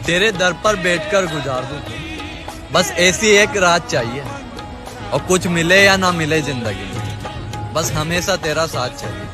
तेरे दर पर बैठकर गुजार दूं, बस ऐसी एक रात चाहिए, और कुछ मिले या ना मिले जिंदगी में, बस हमेशा तेरा साथ चाहिए।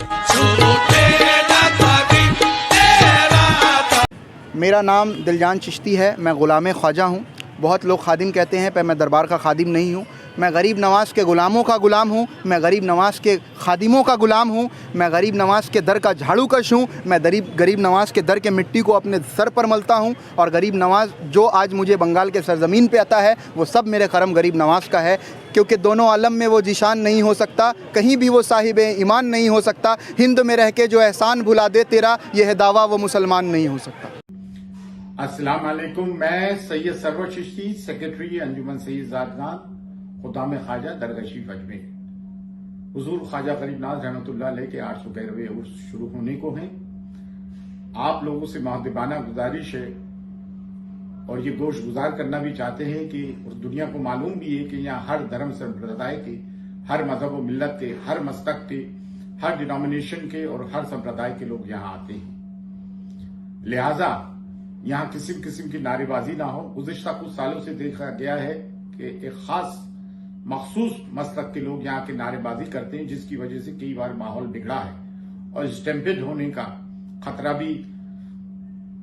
मेरा नाम दिलजान चिश्ती है, मैं ग़ुलाम ख्वाजा हूँ। बहुत लोग खादिम कहते हैं, पर मैं दरबार का खादिम नहीं हूँ। मैं गरीब नवाज़ के ग़ुलामों का ग़ुलाम हूँ, मैं गरीब नवाज़ के खादिमों का ग़ुलाम हूँ, मैं गरीब नवाज़ के दर का झाड़ू कश हूँ। मैं गरीब नवाज़ के दर के मिट्टी को अपने सर पर मलता हूँ, और गरीब नवाज़ जो आज मुझे बंगाल के सरज़मीन पे आता है वो सब मेरे करम गरीब नवाज़ का है, क्योंकि दोनों आलम में वो जीशान नहीं हो सकता, कहीं भी वो साहिब ईमान नहीं हो सकता। हिंद में रह के जो एहसान भुला दे तेरा, यह दावा वो मुसलमान नहीं हो सकता। अस्सलाम वालेकुम, मैं सैयद सरवर चिश्ती, सेक्रेटरी अंजुमन सैयद ज़ादगान खुदाम ख्वाजा दरगाह शरीफ अजमेर। हुजूर ख्वाजा गरीब नवाज़ रहमतुल्लाह अलैह के 811वें उर्स शुरू होने को हैं। आप लोगों से मुअद्दबाना गुजारिश है, और ये गोश गुजार करना भी चाहते हैं कि उस दुनिया को मालूम भी है कि यहाँ हर धर्म संप्रदाय के, हर मजहब व मिल्लत के, हर मस्तक के, हर डिनोमिनेशन के और हर संप्रदाय के लोग यहाँ आते हैं। लिहाजा यहाँ किस्म किस्म की नारेबाजी ना हो। गुज़िश्ता कुछ सालों से देखा गया है कि एक खास मखसूस मसलक के लोग यहाँ के नारेबाजी करते हैं, जिसकी वजह से कई बार माहौल बिगड़ा है और स्टैम्पेड होने का खतरा भी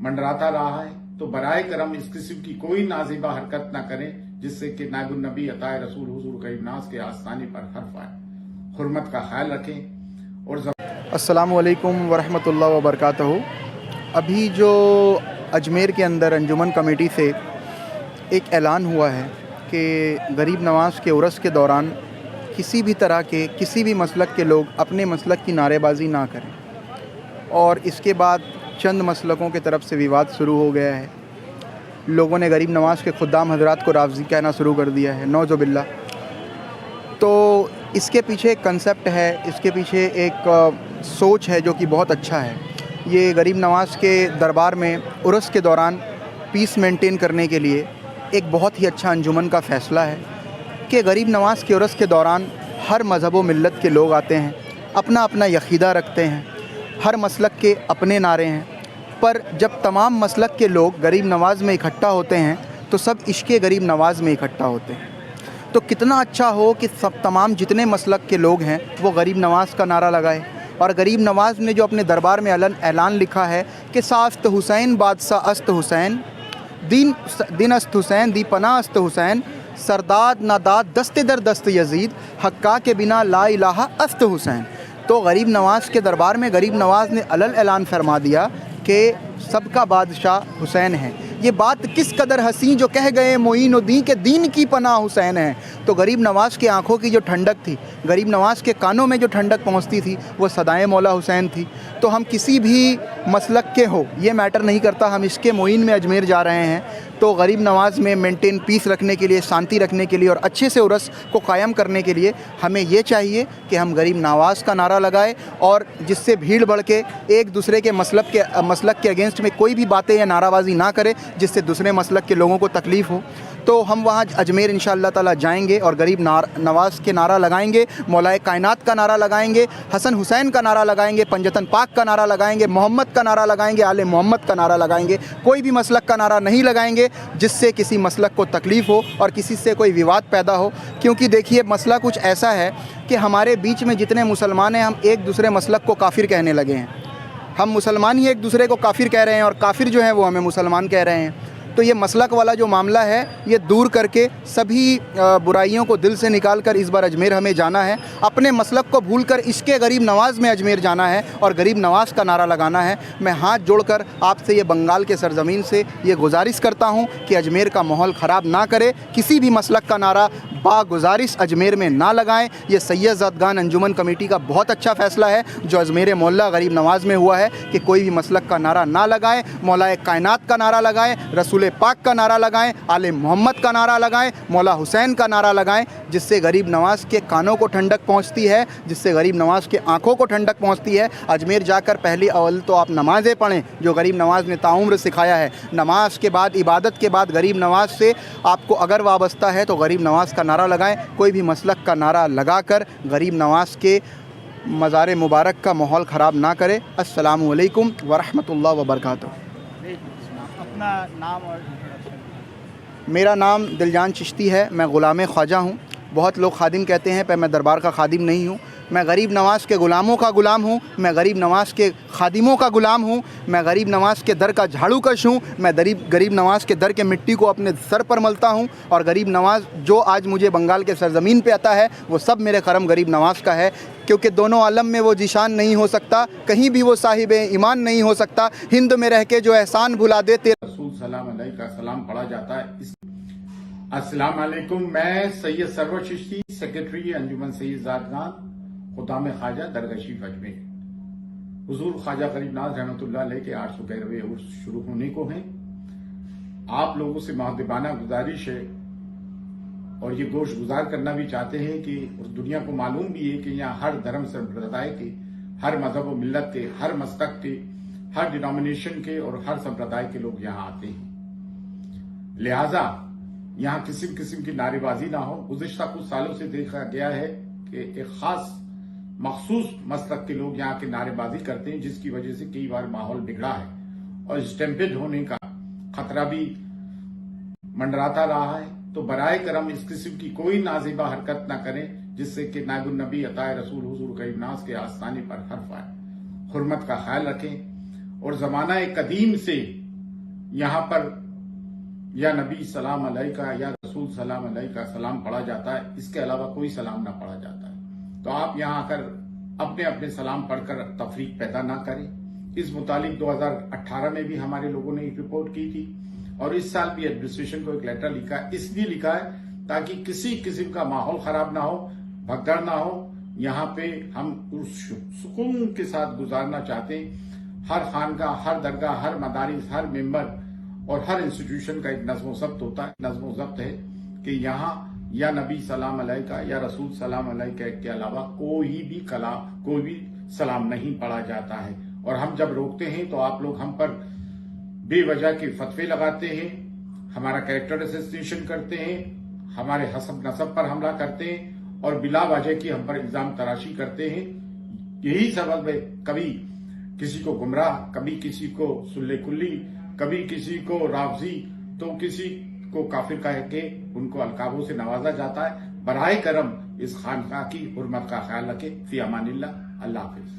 मंडराता रहा है। तो बराए करम इस किस्म की कोई नाज़िबा हरकत ना करें, जिससे कि नायबुन नबी अताए रसूल हुजूर गरीब नवाज़ के आस्ताने पर हर्फ आए। हुर्मत का ख्याल रखें। और अस्सलामु अलैकुम वरहमतुल्लाहि वबरकातुहू। अभी जो अजमेर के अंदर अंजुमन कमेटी से एक ऐलान हुआ है कि गरीब नवाज़ के उर्स के दौरान किसी भी तरह के, किसी भी मसलक के लोग अपने मसलक की नारेबाजी ना करें, और इसके बाद चंद मसलकों की तरफ से विवाद शुरू हो गया है। लोगों ने गरीब नवाज़ के खुद्दाम हजरात को राफ़ज़ी कहना शुरू कर दिया है, नौज़ु बिल्लाह। तो इसके पीछे एक कंसेप्ट है, इसके पीछे एक सोच है जो कि बहुत अच्छा है। ये गरीब नवाज़ के दरबार में उर्स के दौरान पीस मेंटेन करने के लिए एक बहुत ही अच्छा अंजुमन का फ़ैसला है कि गरीब नवाज़ के उर्स के दौरान हर मज़हब व मिल्लत के लोग आते हैं, अपना अपना यक़ीदा रखते हैं, हर मसलक के अपने नारे हैं, पर जब तमाम मसलक के लोग गरीब नवाज़ में इकट्ठा होते हैं तो सब इश्क़े गरीब नवाज़ में इकट्ठा होते हैं। तो कितना अच्छा हो कि सब तमाम जितने मसलक के लोग हैं वो गरीब नवाज़ का नारा लगाए। और गरीब नवाज़ ने जो अपने दरबार में ऐलान लिखा है कि सास्त हुसैन बादशाह अस्त हुसैन, दिन अस्त हुसैन, दी पनाह अस्त हुसैन, सरदाद नादाद दस्ते दर दस्त यजीद, हक्का के बिना ला इलाहा अस्त हुसैन। तो गरीब नवाज़ के दरबार में गरीब नवाज़ ने ऐलान फरमा दिया कि सबका बादशाह हुसैन है। ये बात किस कदर हसी जो कह गए मोइनुद्दीन के दीन की पनाह हुसैन है। तो गरीब नवाज़ की आंखों की जो ठंडक थी, गरीब नवाज़ के कानों में जो ठंडक पहुंचती थी, वो सदाए मौला हुसैन थी। तो हम किसी भी मसलक के हो, ये मैटर नहीं करता, हम इसके मोइन में अजमेर जा रहे हैं तो गरीब नवाज़ में मेंटेन पीस रखने के लिए, शांति रखने के लिए और अच्छे से उर्स को कायम करने के लिए हमें ये चाहिए कि हम गरीब नवाज़ का नारा लगाएं, और जिससे भीड़ बढ़ के एक दूसरे के मसलक के अगेंस्ट में कोई भी बातें या नाराबाजी ना करे, जिससे दूसरे मसलक के लोगों को तकलीफ़ हो। तो हम वहाँ अजमेर इंशाअल्लाह ताला जाएंगे और गरीब नवाज़ के नारा लगाएंगे, मौलाए कायनात का नारा लगाएंगे, हसन हुसैन का नारा लगाएंगे, पंजतन पाक का नारा लगाएंगे, मोहम्मद का नारा लगाएंगे, आले मोहम्मद का नारा लगाएंगे। कोई भी मसलक का नारा नहीं लगाएंगे जिससे किसी मसलक को तकलीफ़ हो और किसी से कोई विवाद पैदा हो। क्योंकि देखिए, मसला कुछ ऐसा है कि हमारे बीच में जितने मुसलमान हैं, हम एक दूसरे मसलक को काफिर कहने लगे हैं। हम मुसलमान ही एक दूसरे को काफिर कह रहे हैं और काफिर जो हैं वो हमें मुसलमान कह रहे हैं। तो ये मसलक वाला जो मामला है, ये दूर करके सभी बुराइयों को दिल से निकाल कर इस बार अजमेर हमें जाना है। अपने मसलक को भूल कर इसके गरीब नवाज़ में अजमेर जाना है और गरीब नवाज़ का नारा लगाना है। मैं हाथ जोड़कर आपसे ये बंगाल के सरज़मीन से ये गुजारिश करता हूँ कि अजमेर का माहौल ख़राब ना करे, किसी भी मसलक का नारा बागुजारिश अजमेर में ना लगाएं। ये सैयद ज़ादगान अंजुमन कमेटी का बहुत अच्छा फ़ैसला है जो अजमेर मोहल्ला गरीब नवाज़ में हुआ है कि कोई भी मसलक का नारा ना लगाएं, मौलाए कायनात का नारा लगाएं, रसूल पाक का नारा लगाएं, आले मोहम्मद का नारा लगाएं, मौला हुसैन का नारा लगाएं, जिससे गरीब नवाज़ के कानों को ठंडक पहुंचती है, जिससे गरीब नवाज़ के आंखों को ठंडक पहुंचती है। अजमेर जाकर पहली अव्वल तो आप नमाज़ें पढ़ें जो गरीब नवाज़ ने ताउम्र सिखाया है। नमाज के बाद, इबादत के बाद गरीब नवाज़ से आपको अगर वाबस्ता है तो गरीब नवाज़ का नारा लगाएं। कोई भी मसलक का नारा लगाकर गरीब नवाज़ के मज़ार मुबारक का माहौल ख़राब ना करे। अस्सलामु अलैकुम व रहमतुल्लाहि व बरकातुहू। अपना नाम और इंट्रोडक्शन। मेरा नाम दिलजान चिश्ती है, मैं ग़ुलाम ख्वाजा हूँ। बहुत लोग खादिम कहते हैं, पर मैं दरबार का खादिम नहीं हूँ। मैं गरीब नवाज़ के ग़ुलामों का ग़ुलाम हूँ, मैं गरीब नवाज़ के खादिमों का ग़ुलाम हूँ, मैं गरीब नवाज़ के दर का झाड़ू कश हूँ, मैं गरीब नवाज़ के दर के मिट्टी को अपने सर पर मलता हूँ। और गरीब नवाज़ जो आज मुझे बंगाल के सरज़मीन पे आता है, वो सब मेरे करम गरीब नवाज़ का है, क्योंकि दोनों आलम में वो जिशान नहीं हो सकता, कहीं भी वो साहिब ईमान नहीं हो सकता। हिंद में रह के जो एहसान भुला दे रसूल सलाम अलैहि का सलाम पढ़ा जाता है। अस्सलाम वालेकुम, मैं सैयद सरवर चिश्ती, सेक्रेटरी अंजुमन सैयद ज़ादगान, खुदाम ख्वाजा दरगाह शरीफ अजमेर। हुजूर ख्वाजा गरीब नवाज रहमतुल्लाह अलैह के 811वें उर्स शुरू होने को हैं। आप लोगों से मुअद्दिबाना गुजारिश है और ये गोश गुजार करना भी चाहते हैं कि दुनिया को मालूम भी है कि यहाँ हर धर्म संप्रदाय के, हर मजहब व मिल्लत के, हर मस्तक के, हर डिनोमिनेशन के और हर संप्रदाय के लोग यहाँ आते हैं। लिहाजा यहाँ किसी किस्म की नारेबाजी ना हो। गुज़िश्ता कुछ सालों से देखा गया है कि एक खास मखसूस मसलक के लोग यहाँ के नारेबाजी करते हैं, जिसकी वजह से कई बार माहौल बिगड़ा है और स्टैम्पेड होने का खतरा भी मंडराता रहा है। तो बराए करम इस किस्म की कोई नाजिबा हरकत न करें, जिससे कि नायबुन नबी अताए रसूल हुजूर गरीब नवाज के आस्ताने पर हर्फ आए। हुर्मत का ख्याल रखें और जमाना कदीम से यहाँ पर या नबी सलाम अलैका या रसूल सलाम अलैका सलाम पढ़ा जाता है, इसके अलावा कोई सलाम ना पढ़ा जाता है। तो आप यहाँ आकर अपने अपने सलाम पढ़कर तफरीक पैदा ना करें। इस मुतालिक 2018 में भी हमारे लोगों ने एक रिपोर्ट की थी और इस साल भी एडमिनिस्ट्रेशन को एक लेटर लिखा है। इसलिए लिखा है ताकि किसी किस्म का माहौल खराब ना हो, भगदड़ ना हो। यहाँ पे हम उस सुकून के साथ गुजारना चाहते हैं। हर खानका, हर दरगाह, हर मदारिस, हर मेंबर और हर इंस्टीट्यूशन का एक नज़्म ज़ब्त होता है। नज़्म ज़ब्त है कि यहाँ या नबी सलाम अलैका या रसूल सलाम अलैका के अलावा कोई भी सलाम नहीं पढ़ा जाता है। और हम जब रोकते हैं तो आप लोग हम पर बेवजह के फतवे लगाते हैं, हमारा कैरेक्टर असैसिनेशन करते हैं, हमारे हसब नसब पर हमला करते हैं और बिला वजह की हम पर इल्जाम तराशी करते हैं। यही सबब है, कभी किसी को गुमराह, कभी किसी को सुल्ले कुल्ली, कभी किसी को राफजी, तो किसी को काफिर कह के उनको अलकाबों से नवाजा जाता है। बराए करम इस खानका की हुर्मत का ख्याल रखें। फी अमानिल्लाह, अल्लाह हाफिज।